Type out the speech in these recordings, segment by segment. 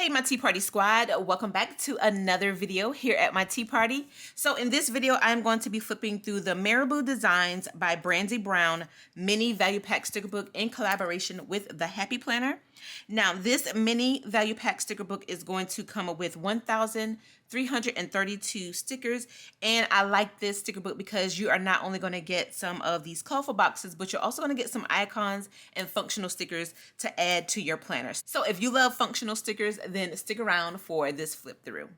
Hey my Tea Party squad, welcome back to another video here at my Tea Party. So in this video, I'm going to be flipping through the Marabou Designs by Brandy Brown mini value pack sticker book in collaboration with the Happy Planner. Now this mini value pack sticker book is going to come with 1,332 stickers, and I like this sticker book because you are not only going to get some of these colorful boxes, but you're also going to get some icons and functional stickers to add to your planners. So if you love functional stickers, then stick around for this flip through.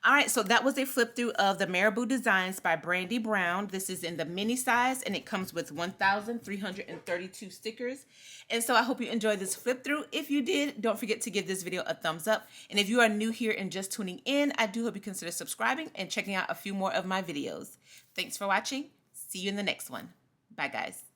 All right, so that was a flip through of the Marabou Designs by Brandy Brown. This is in the mini size and it comes with 1,332 stickers. And so I hope you enjoyed this flip through. If you did, don't forget to give this video a thumbs up. And if you are new here and just tuning in, I do hope you consider subscribing and checking out a few more of my videos. Thanks for watching. See you in the next one. Bye, guys.